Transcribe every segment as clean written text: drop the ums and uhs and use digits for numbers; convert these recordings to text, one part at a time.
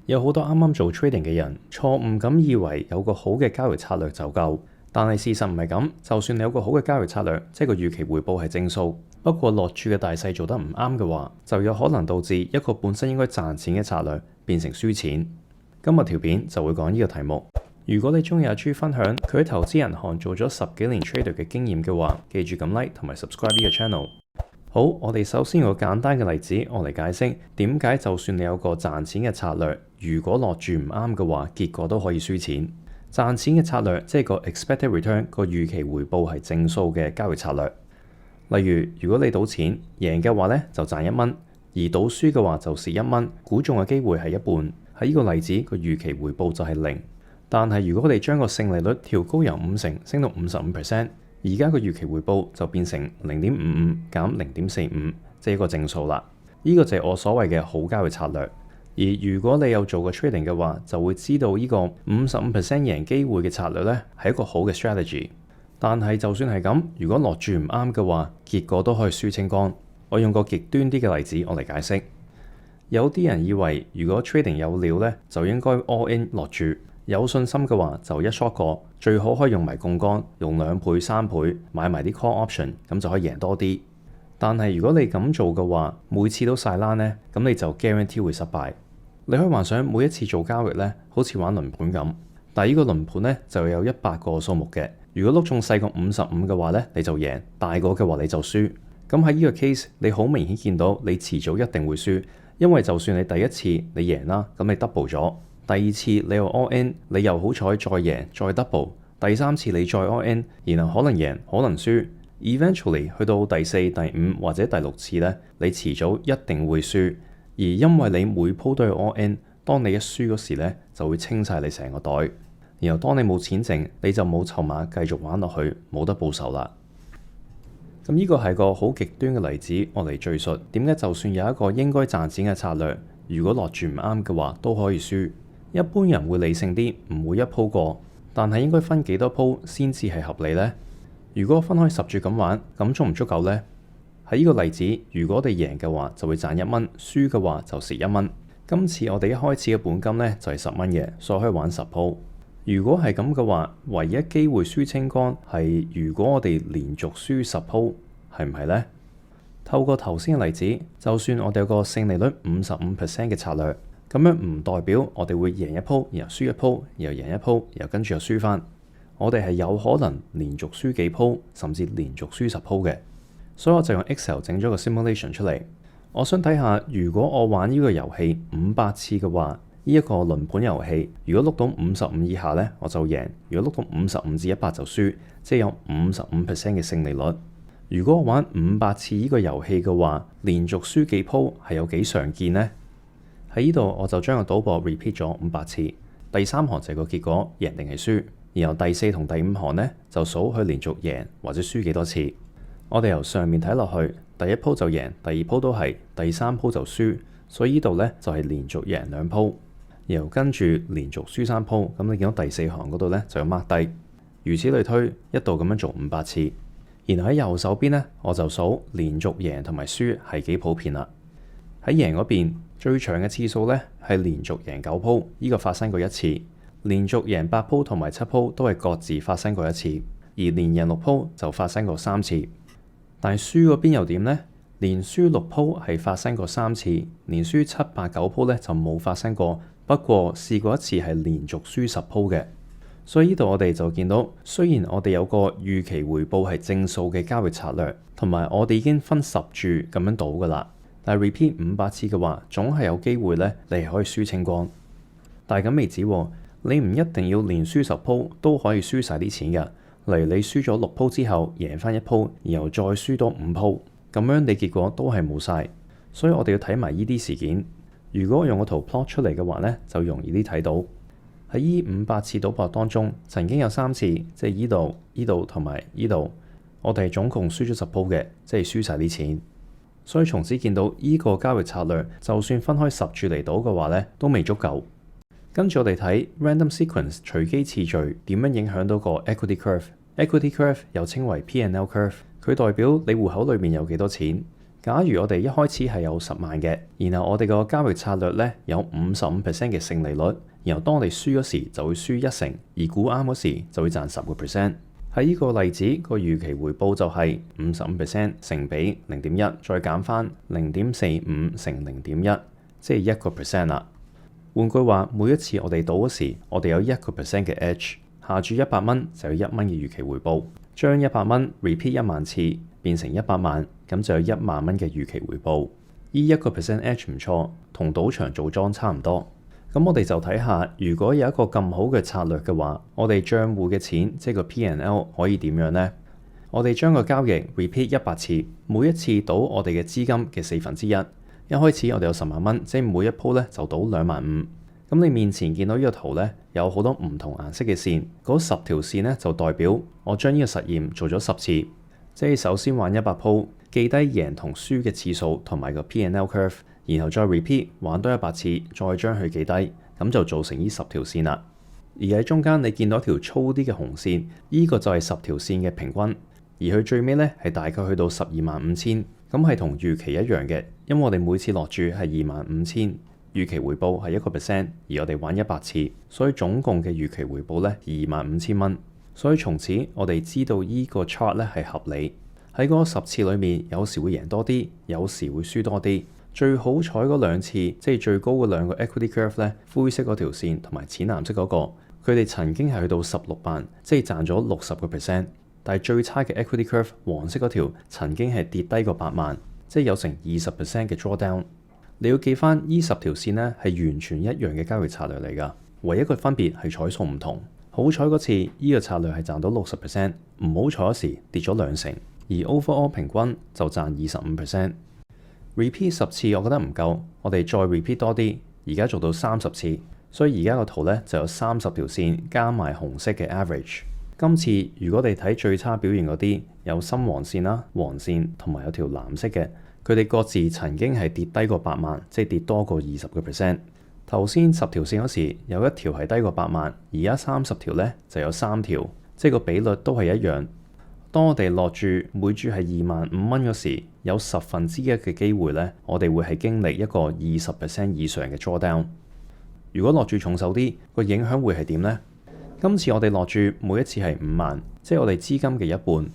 有好多啱啱做 trading 嘅人錯誤咁以為有個好嘅交易策略就夠，但係事實唔係咁。就算你有個好嘅交易策略，即係個預期回報係正數，不過落注嘅大細做得唔啱嘅話，就有可能導致一個本身應該賺錢嘅策略變成輸錢。今日條片就會講呢個題目。如果你中意阿朱分享佢喺投資銀行做咗10幾年 trader 嘅經驗嘅話，記住撳 like 同埋 subscribe 呢個 channel。好，我哋首先用個簡單嘅例子，我嚟解釋點解就算你有個賺錢嘅策略，如果落注唔啱嘅話，結果都可以輸錢。賺錢嘅策略即係個 expected return 個預期回報係正數嘅交易策略。例如，如果你賭錢贏嘅話呢，就賺1蚊，而賭輸嘅話就蝕1蚊，估中嘅機會係1半。喺呢個例子，個預期回報就係0。但係如果我哋將個勝利率調高由50%升到55%，而家個預期回報就變成0.55減0.45，即係一個正數啦。呢個就係我所謂嘅好交易策略。而如果你有做過 trading 嘅話，就會知道呢個55% 贏機會嘅策略呢係一個好嘅 strategy。但係就算係咁，如果落注唔啱嘅話，結果都可以輸清光。我用個極端啲嘅例子我嚟解釋。有啲人以為如果 trading 有料呢，就應該 all in 落注。有信心嘅話就一 short 過，最好可以用埋槓桿，用2倍、3倍買埋啲 call option，咁就可以贏多啲。但係如果你咁做嘅話，每次都晒冷呢，咁你就 guarantee 會失敗。你可以幻想每一次做交易呢，好似玩輪盤咁，但係呢個輪盤呢，就有100個數目嘅。如果碌中細過55嘅話呢，你就贏；大過嘅話你就輸。咁喺呢個 case，你好明顯見到你遲早一定會輸，因為就算你第一次你贏啦，咁你 double 咗。第二次你又 all in，你又好彩再贏再 double， 第三次你再 all in， 然後可能贏可能輸 ，eventually 去到第4、第5或者第6次呢，你遲早一定會輸。而因為你每鋪都係 all in， 當你一輸嗰時呢，就會清晒你成個袋，然後當你冇錢剩，你就冇籌碼繼續玩落去，冇得報仇啦。咁呢個係個好極端嘅例子，我嚟敘述點解就算有一個應該賺錢嘅策略，如果落注唔啱嘅話，都可以輸。一般人會理性啲，唔會一鋪過，但係應該分幾多鋪先至係合理呢？如果分開10注咁玩，咁足唔足夠呢？喺呢個例子，如果我哋贏嘅話就會賺1蚊，輸嘅話就蝕1蚊。今次我哋一開始嘅本金呢，就係10蚊嘅，所以可以玩10鋪。如果係咁嘅話，唯一機會輸清光係如果我哋連續輸10鋪，係唔係呢？透過頭先嘅例子，就算我哋有個勝利率55% 嘅策略，咁樣唔代表我哋會贏一鋪，然後輸一鋪，然後贏一鋪，然後跟住又輸翻。我哋係有可能連續輸幾鋪，甚至連續輸10鋪嘅。所以我就用 Excel 整咗個 simulation 出嚟。我想睇下，如果我玩呢個遊戲500次嘅話，呢一個輪盤遊戲，如果碌到55以下呢，我就贏；如果碌到55至100就輸，即係有55% 嘅勝利率。如果我玩500次呢個遊戲嘅話，連續輸幾鋪係有幾常見呢？喺呢度我就將個賭博 repeat 咗500次。第3行就係個結果，贏定係輸。然後第4同第5行呢，就數佢連續贏或者輸幾多次。我哋由上面睇落去，第1鋪就贏，第2鋪都係，第3鋪就輸。所以呢度呢，就係連續贏2鋪，然後跟住連續輸3鋪。咁你見到第4行嗰度呢，就有 mark 低。如此類推，一度咁樣做500次。然後喺右手邊呢，我就數連續贏同埋輸係幾普遍啦。喺贏嗰邊，最長嘅次數呢係連續贏9鋪，呢個發生過1次；連續贏8鋪同埋7鋪都係各自發生過1次，而連贏6鋪就發生過3次。但係輸嗰邊又點呢？連輸6鋪係發生過3次，連輸7、8、9鋪呢就冇發生過。不過試過1次係連續輸10鋪嘅。所以呢度我哋就見到，雖然我哋有個預期回報係正數嘅交易策略，同埋我哋已經分10注咁樣賭噶啦。但係 repeat 500次嘅話，總係有機會呢，你係可以輸清光。但係咁未止喎，你唔一定要連輸10鋪都可以輸晒啲錢㗎。例如你輸咗6鋪之後，贏翻1鋪，然後再輸多5鋪，咁樣你結果都係冇晒。所以我哋要睇埋呢啲事件。如果我用個圖 plot 出嚟嘅話呢，就容易啲睇到。喺呢500次賭博當中，曾經有3次，即係呢度、呢度同埋呢度，我哋總共輸咗10鋪嘅，即係輸晒啲錢。所以從此見到呢個交易策略，就算分開10注嚟賭嘅話呢，都未足夠。跟住我哋睇 random sequence 隨機次序點樣影響到個 equity curve。equity curve 又稱為 P&L curve，佢代表你戶口裏面有幾多錢。假如我哋一開始係有10萬嘅，然後我哋個交易策略咧有55% 嘅勝利率，然後當我哋輸嗰時就會輸1成，而估啱嗰時就會賺10%。喺呢個例子個預期回報就係55% 乘比0.1，再減翻0.45乘0.1，即係1%啦。換句話，每一次我哋賭嗰時，我哋有1% 嘅 edge， 下注100蚊就有1蚊嘅預期回報，將100蚊 repeat 1萬次變成100萬，咁就有1萬蚊嘅預期回報。呢1% edge 唔錯，同賭場做莊差唔多。咁我哋就睇下，如果有一個咁好嘅策略嘅話，我哋賬戶嘅錢，即係個 P&L 可以點樣呢？我哋將個交易 repeat 100次，每一次賭我哋嘅資金嘅1/4。一開始我哋有10萬蚊，即係每一鋪咧就賭25000。咁你面前見到呢個圖咧，有好多唔同顏色嘅線，嗰10條線咧就代表我將呢個實驗做咗10次。即係首先玩100鋪，記低贏同輸嘅次數同埋個 P&L curve。然後再 repeat 玩多100次，再將佢記低，咁就造成呢10條線啦。而喺中間你見到一條粗啲嘅紅線，呢個就係10條線嘅平均。而佢最尾咧係大概去到125,000，咁係同預期一樣嘅，因為我哋每次落注係25,000，預期回報係1%，而我哋玩100次，所以總共嘅預期回報咧25,000蚊。所以從此我哋知道呢個 chart 咧係合理。喺嗰10次裏面，有時會贏多啲，有時會輸多啲。最好彩嗰2次，即係最高嗰2個 equity curve 咧，灰色嗰條線同埋淺藍色嗰個，佢哋曾經係去到16萬，即係賺咗60%。但係最差嘅 equity curve 黃色嗰條，曾經係跌低過8萬，即係有成20% 嘅 drawdown。你要記翻呢10條線咧係完全一樣嘅交易策略嚟㗎，唯一個分別係彩數唔同。好彩嗰次呢個策略係賺到60%，唔好彩嗰時跌咗2成，而 overall 平均就賺25%。repeat 10次我覺得唔夠，我哋再 repeat 多啲，而家做到30次，所以而家個圖咧就有30條線加埋紅色嘅 average。今次如果你睇最差表現嗰啲，有深黃線啦、黃線同埋有條藍色嘅，佢哋各自曾經係跌低過8萬，即係跌多過20%。頭先10條線嗰時有1條係低過8萬，而家30條咧就有3條，即係個比率都係一樣。當我哋落注每注係25,000蚊嗰時，有1/10嘅機會咧，我哋會係經歷一個20% 以上嘅 drawdown。如果落注重手啲，個影響會係點呢？今次我哋落注每一次係5萬，即係我哋資金嘅一半。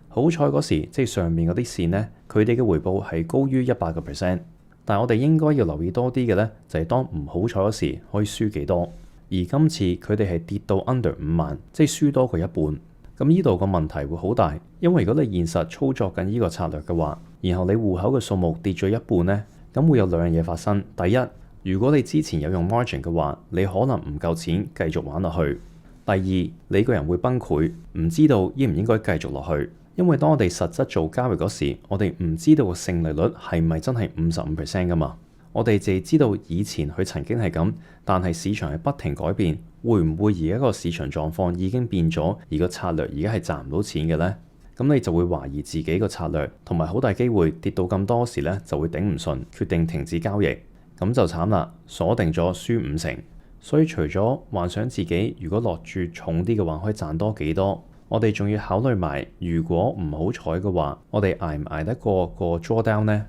好彩嗰時，即係上面嗰啲線咧，佢哋嘅回報係高於100%。但係我哋應該要留意多啲嘅咧，就係當唔好彩嗰時可以輸幾多。而今次佢哋係跌到 under 5萬，即係輸多過一半。咁呢度個問題會好大，因為如果你現實操作緊呢個策略嘅話，然後你戶口嘅數目跌咗一半呢，咁會有2樣嘢發生。第一，如果你之前有用 margin 嘅話，你可能唔夠錢繼續玩落去。第二，你個人會崩潰，唔知道應唔應該繼續落去。因為當我哋實質做交易嗰時，我哋唔知道個勝利率係咪真係55% 噶嘛。我哋淨係知道以前佢曾經係咁，但係市場係不停改變，會唔會而家個市場狀況已經變咗，而個策略而家係賺唔到錢嘅呢？咁你就會懷疑自己個策略，同埋好大機會跌到咁多時咧，就會頂唔順，決定停止交易，咁就慘啦，鎖定咗輸5成。所以除咗幻想自己如果落注重啲嘅話，可以賺多幾多，我哋仲要考慮埋，如果唔好彩嘅話，我哋捱唔捱得過個 drawdown 呢？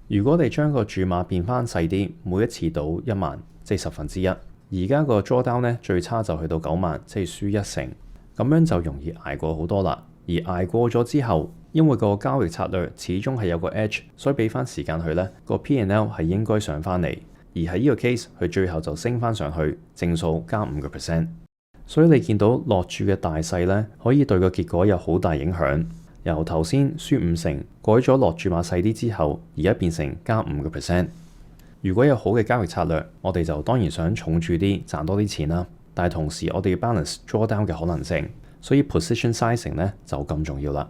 如果你將個注碼變翻細啲，每一次賭1萬，即係1/10。而家個 drawdown 咧最差就去到9萬，即係輸1成，咁樣就容易捱過好多啦。而捱過咗之後，因為個交易策略始終係有個 edge，所以俾翻時間佢咧，個 P&L 係應該上翻嚟。而喺呢個 case，佢最後就升翻上去，正數加5%。所以你見到落注嘅大細咧，可以對個結果有好大影響。由頭先輸5成，改咗落注碼細啲之後，而家變成加5%。如果有好嘅交易策略，我哋就當然想重注啲，賺多啲錢啦。但係同時我哋要 balance drawdown 嘅可能性，所以 position sizing 咧就咁重要啦。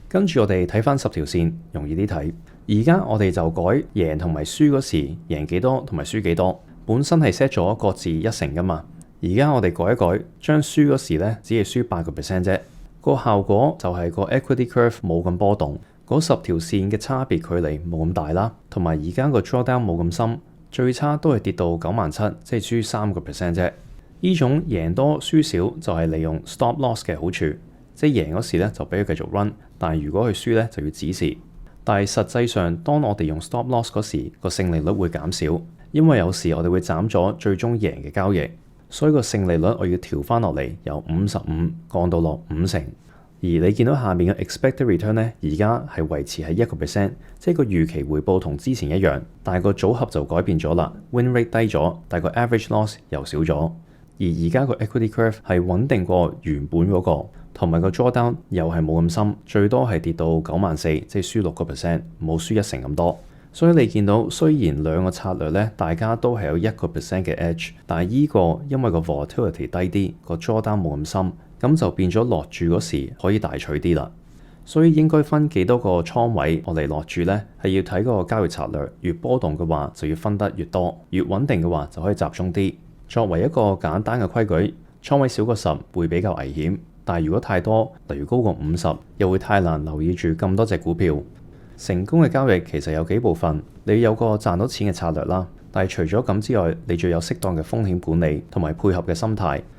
跟住我哋睇翻10條線，容易啲睇。而家我哋就改贏同埋輸嗰時，贏幾多同埋輸幾多。本身係 set 咗各自1成噶嘛。而家我哋改一改，將輸嗰時咧只係輸8% 啫。個效果就係個 equity curve 冇咁波動，嗰10條線嘅差別距離冇咁大啦，同埋而家個 drawdown 冇咁深，最差都係跌到97,000，即係輸3% 啫。呢種贏多輸少就係利用 stop loss 嘅好處，即係贏嗰時咧就俾佢繼續 run，但係如果佢輸咧就要止蝕。但係實際上，當我哋用 stop loss 嗰時，個勝利率會減少，因為有時我哋會斬咗最終贏嘅交易，所以個勝利率我要調翻落嚟，由55降到落50%。而你見到下面嘅 expected return 咧，而家係維持喺1%，即係個預期回報同之前一樣，但係個組合就改變咗啦。Win rate 低咗，但係個 average loss 又少咗。而而家個 equity curve 係穩定過原本嗰個，同埋個 drawdown 又係冇咁深，最多係跌到94,000，即係輸6%，冇輸1成咁多。所以你見到雖然兩個策略咧，大家都係有1% 嘅 edge，但係依個因為個 volatility 低啲，個 drawdown 冇咁深。咁就變咗落注嗰時可以大取啲啦，所以應該分幾多個倉位我嚟落注呢？係要睇嗰個交易策略，越波動嘅話就要分得越多，越穩定嘅話就可以集中啲。作為一個簡單嘅規矩，倉位少過10會比較危險，但係如果太多，例如高過50，又會太難留意住咁多隻股票。成功嘅交易其實有幾部分，你要有個賺到錢嘅策略啦，但係除咗咁之外，你仲有適當嘅風險管理同埋配合嘅心態。